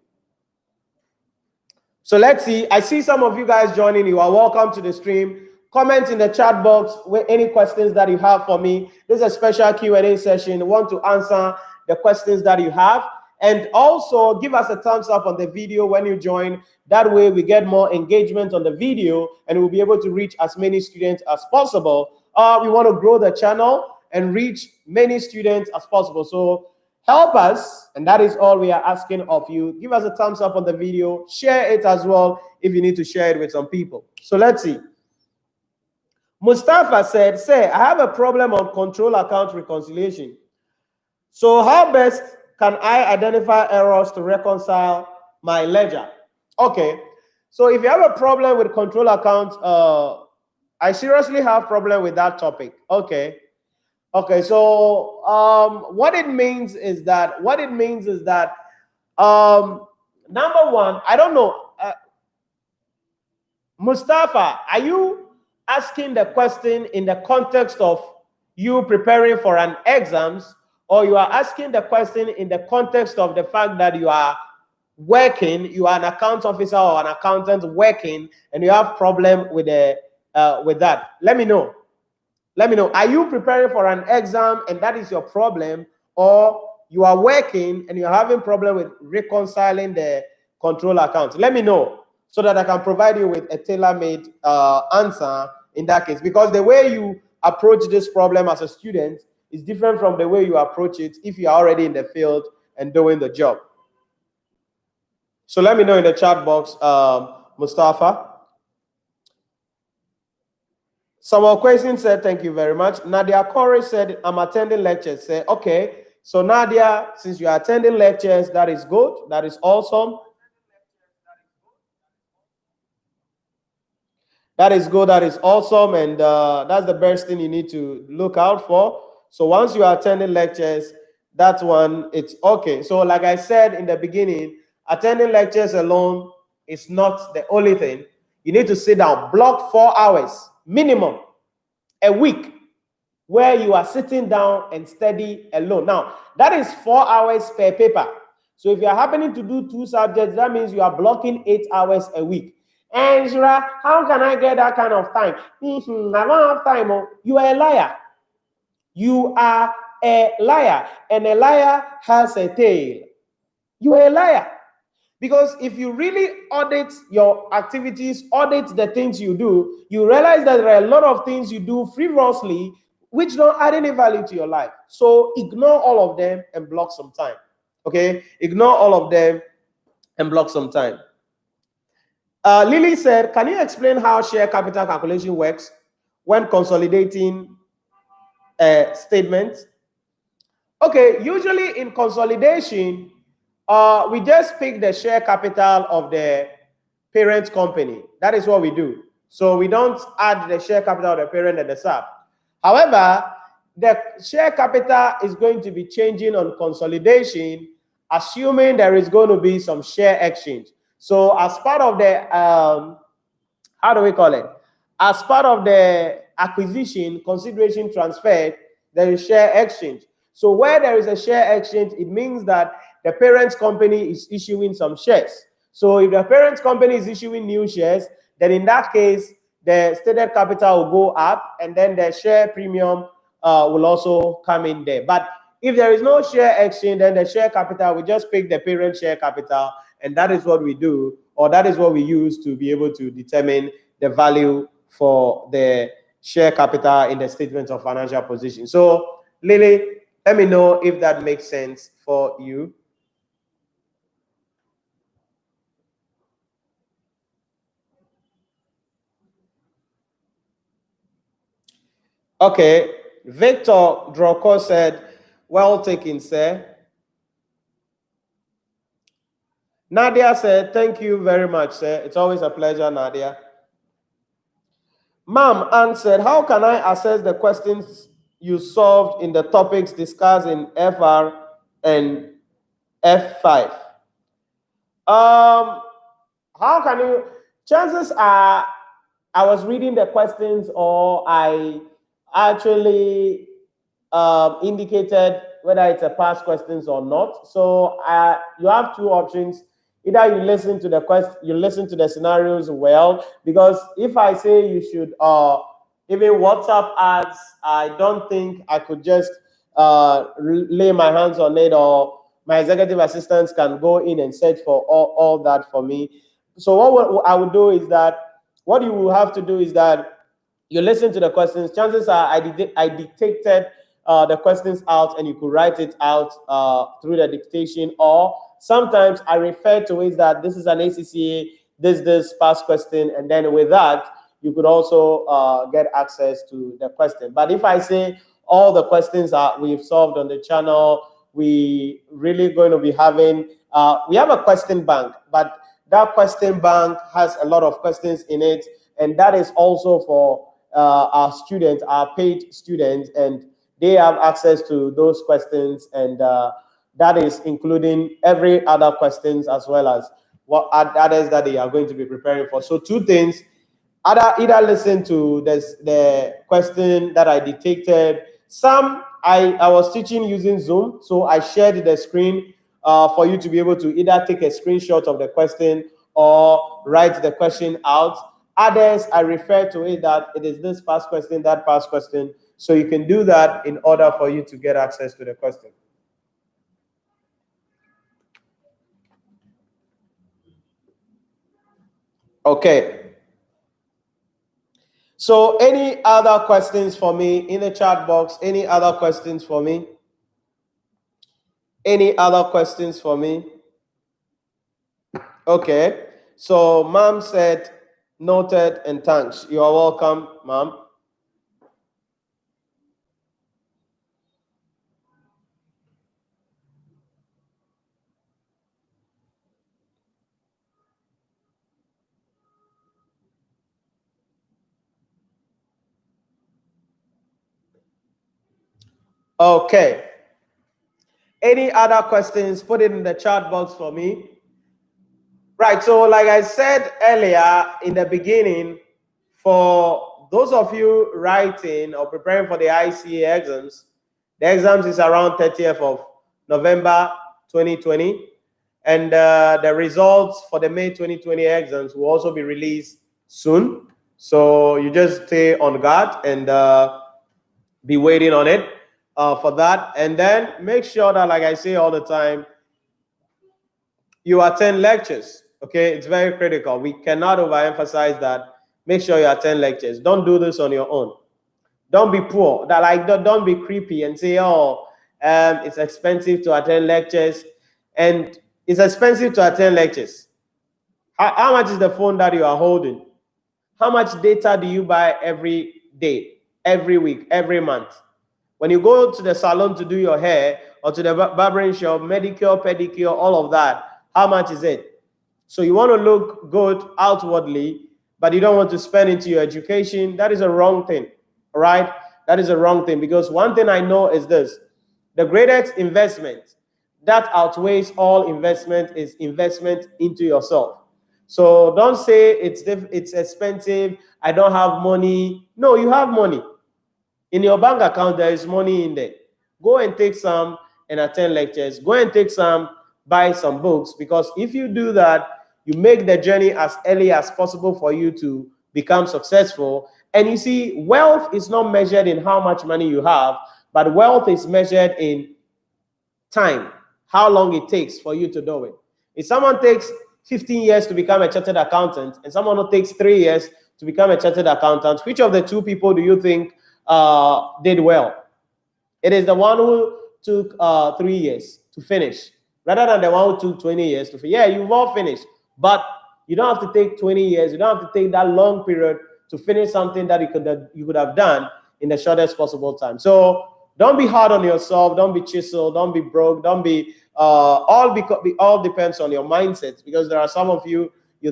So let's see. I see some of you guys joining. You are welcome to the stream. Comment in the chat box with any questions that you have for me. This is a special Q&A session. I want to answer the questions that you have. And also give us a thumbs up on the video when you join. That way we get more engagement on the video and we'll be able to reach as many students as possible. We want to grow the channel and reach many students as possible. So help us, and that is all we are asking of you. Give us a thumbs up on the video. Share it as well if you need to share it with some people. So let's see. Mustafa said, I have a problem on control account reconciliation. So how best can I identify errors to reconcile my ledger? Okay, so if you have a problem with control account, I seriously have a problem with that topic. Okay, so what it means is that number one, I don't know, Mustafa, are you asking the question in the context of you preparing for an exams, or you are asking the question in the context of the fact that you are working, you are an account officer or an accountant working, and you have problem with that? Let me know. Let me know. Are you preparing for an exam and that is your problem, or you are working and you're having problem with reconciling the control account? Let me know so that I can provide you with a tailor-made answer in that case, because the way you approach this problem as a student is different from the way you approach it if you are already in the field and doing the job. So let me know in the chat box, Mustafa. Samuel Question said, thank you very much. Nadia Corey said, I'm attending lectures. Say, okay. So Nadia, since you are attending lectures, that is good. That is awesome. That is good. That is awesome. And that's the best thing you need to look out for. So once you are attending lectures, that one, it's okay. So like I said in the beginning, attending lectures alone is not the only thing. You need to sit down, block 4 hours minimum a week where you are sitting down and study alone. Now, that is 4 hours per paper. So if you are happening to do 2 subjects, that means you are blocking 8 hours a week. And Nhyira, how can I get that kind of time? I don't have time. Oh. You are a liar. You are a liar. And a liar has a tail. You are a liar. Because if you really audit your activities, audit the things you do, you realize that there are a lot of things you do frivolously which don't add any value to your life. So ignore all of them and block some time. Okay? Ignore all of them and block some time. Lily said, can you explain how share capital calculation works when consolidating statements? Okay, usually in consolidation, we just pick the share capital of the parent company. That is what we do. So we don't add the share capital of the parent and the sub. However, the share capital is going to be changing on consolidation, assuming there is going to be some share exchange. So as part of the, how do we call it? As part of the acquisition, consideration transferred, there is share exchange. So where there is a share exchange, it means that the parent company is issuing some shares. So if the parent company is issuing new shares, then in that case, the stated capital will go up and then the share premium will also come in there. But if there is no share exchange, then the share capital, we just pick the parent share capital, and that is what we do, or that is what we use to be able to determine the value for the share capital in the statement of financial position. So Lily, let me know if that makes sense for you. Okay, Victor Droko said, well taken, sir. Nadia said, thank you very much, sir. It's always a pleasure, Nadia. Ma'am answered, how can I assess the questions you solved in the topics discussed in FR and F5? How can you, chances are I was reading the questions or I actually indicated whether it's a past questions or not. So you have 2 options. Either you listen to the you listen to the scenarios well, because if I say you should even WhatsApp ads, I don't think I could just lay my hands on it, or my executive assistants can go in and search for all that for me. So what I would do is that, what you will have to do is that you listen to the questions. Chances are I dictated the questions out and you could write it out through the dictation, or sometimes I refer to it that this is an ACCA, this past question, and then with that, you could also get access to the question. But if I say all the questions that we've solved on the channel, we really going to be having, we have a question bank, but that question bank has a lot of questions in it, and that is also for our students, our paid students, and they have access to those questions, and that is including every other questions as well as what others that they are going to be preparing for. So 2 things: either listen to the question that I dictated. Some I was teaching using Zoom, so I shared the screen for you to be able to either take a screenshot of the question or write the question out. Others, I refer to it that it is this past question, that past question. So you can do that in order for you to get access to the question. Okay. So any other questions for me in the chat box? Any other questions for me? Any other questions for me? Okay. So mom said, noted and thanks. You are welcome, mom. Okay. Any other questions? Put it in the chat box for me. Right. So like I said earlier in the beginning, for those of you writing or preparing for the ICA exams, the exams is around 30th of November 2020. And the results for the May 2020 exams will also be released soon. So you just stay on guard and be waiting on it for that. And then make sure that, like I say all the time, you attend lectures. Okay, it's very critical. We cannot overemphasize that. Make sure you attend lectures. Don't do this on your own. Don't be poor. Don't be creepy and say, oh, it's expensive to attend lectures. And it's expensive to attend lectures. How much is the phone that you are holding? How much data do you buy every day, every week, every month? When you go to the salon to do your hair or to the barbering shop, manicure, pedicure, all of that, how much is it? So you want to look good outwardly, but you don't want to spend into your education. That is a wrong thing, all right? That is a wrong thing, because one thing I know is this: the greatest investment that outweighs all investment is investment into yourself. So don't say it's expensive, I don't have money. No, you have money. In your bank account, there is money in there. Go and take some and attend lectures. Go and take some, buy some books, because if you do that, you make the journey as early as possible for you to become successful. And you see, wealth is not measured in how much money you have, but wealth is measured in time, how long it takes for you to do it. If someone takes 15 years to become a chartered accountant and someone who takes 3 years to become a chartered accountant, which of the two people do you think did well? It is the one who took 3 years to finish, rather than the one who took 20 years to finish. Yeah, you've all finished, but you don't have to take 20 years. You don't have to take that long period to finish something that you could have done in the shortest possible time. So don't be hard on yourself. Don't be chiseled. Don't be broke. Don't be all depends on your mindset, because there are some of you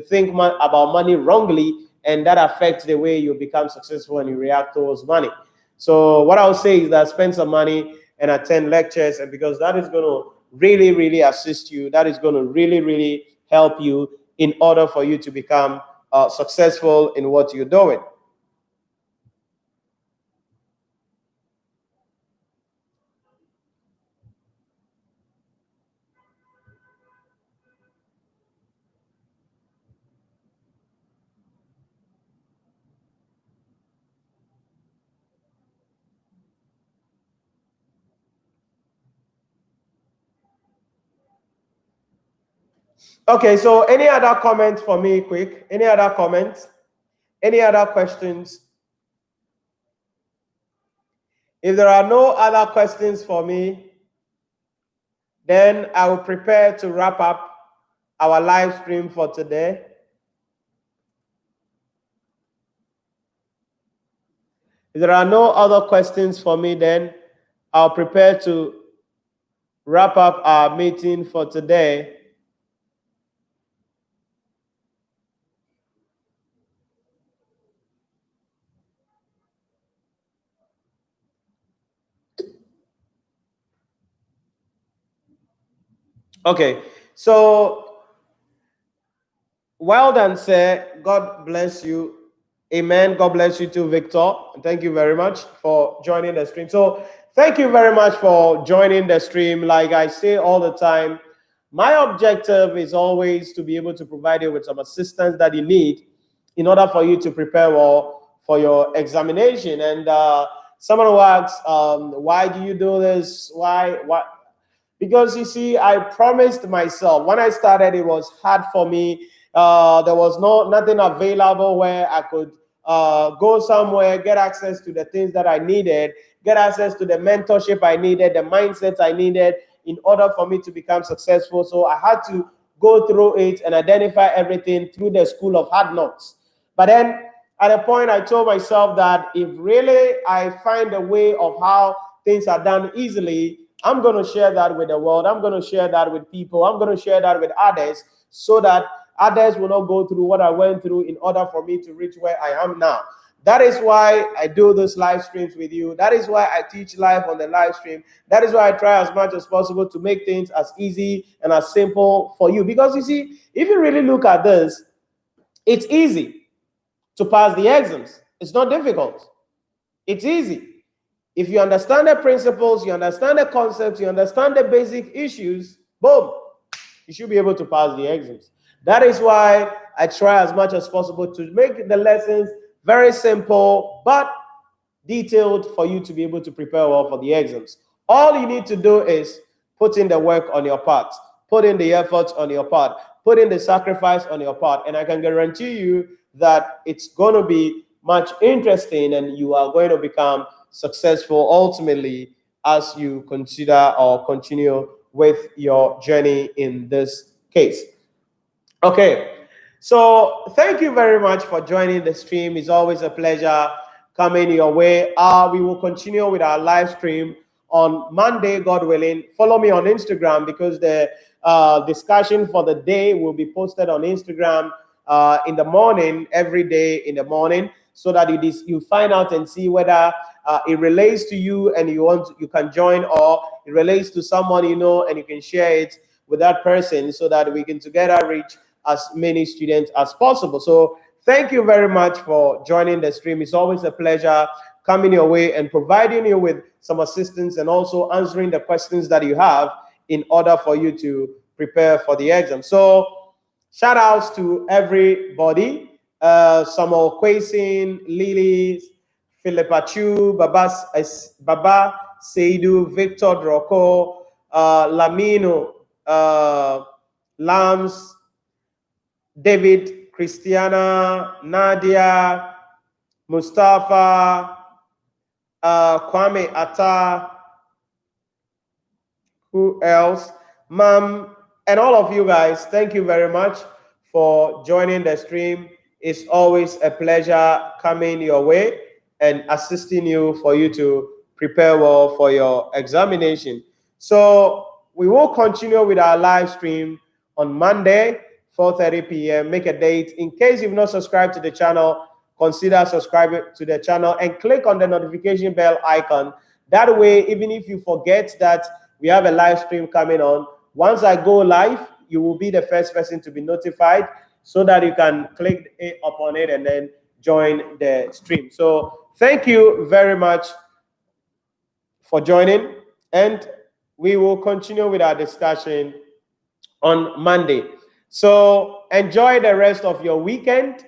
think about money wrongly, and that affects the way you become successful and you react towards money. So what I would say is that spend some money and attend lectures, and because that is going to really, really assist you. That is going to really, really help you in order for you to become successful in what you're doing. Okay, so any other comments for me, quick? Any other comments? Any other questions? If there are no other questions for me, then I will prepare to wrap up our live stream for today. If there are no other questions for me, then I'll prepare to wrap up our meeting for today. Okay, so well done, sir. God bless you. Amen. God bless you too, Victor. And thank you very much for joining the stream. So thank you very much for joining the stream. Like I say all the time, my objective is always to be able to provide you with some assistance that you need in order for you to prepare well for your examination. And someone who asks, why do you do this? Why? Because you see, I promised myself when I started, it was hard for me. There was nothing available where I could go somewhere, get access to the things that I needed, get access to the mentorship I needed, the mindsets I needed in order for me to become successful. So I had to go through it and identify everything through the school of hard knocks. But then at a point, I told myself that if really I find a way of how things are done easily, I'm going to share that with the world. I'm going to share that with people. I'm going to share that with others so that others will not go through what I went through in order for me to reach where I am now. That is why I do those live streams with you. That is why I teach live on the live stream. That is why I try as much as possible to make things as easy and as simple for you. Because you see, if you really look at this, it's easy to pass the exams. It's not difficult. It's easy. If you understand the principles, you understand the concepts, you understand the basic issues, boom, you should be able to pass the exams. That is why I try as much as possible to make the lessons very simple but detailed for you to be able to prepare well for the exams. All you need to do is put in the work on your part, put in the effort on your part, put in the sacrifice on your part, and I can guarantee you that it's going to be much interesting and you are going to become successful ultimately as you consider or continue with your journey in this case. Okay, so thank you very much for joining the stream. It's always a pleasure coming your way. We will continue with our live stream on Monday, God willing. Follow me on Instagram because the discussion for the day will be posted on Instagram in the morning, every day in the morning, so that you find out and see whether it relates to you and you can join, or it relates to someone you know and you can share it with that person so that we can together reach as many students as possible. So thank you very much for joining the stream. It's always a pleasure coming your way and providing you with some assistance and also answering the questions that you have in order for you to prepare for the exam. So shout outs to everybody. Samuel Kwasin, Lily, Philippa Chu, Baba Seidu, Victor Droko, Lamino, Lams, David, Christiana, Nadia, Mustafa, Kwame Atta, who else? Mom, and all of you guys, thank you very much for joining the stream. It's always a pleasure coming your way and assisting you for you to prepare well for your examination. So we will continue with our live stream on Monday, 4:30 p.m. Make a date. In case you've not subscribed to the channel, consider subscribing to the channel and click on the notification bell icon. That way, even if you forget that we have a live stream coming on, once I go live, you will be the first person to be notified so that you can click upon it and then join the stream. So thank you very much for joining, and we will continue with our discussion on Monday. So enjoy the rest of your weekend.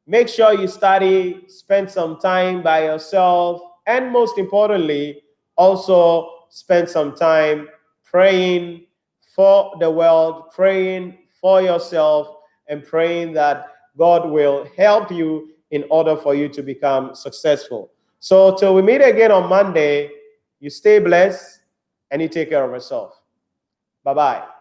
Make sure you study, spend some time by yourself, and most importantly, also spend some time praying for the world, praying for yourself, and praying that God will help you in order for you to become successful. So till we meet again on Monday, you stay blessed and you take care of yourself. Bye-bye.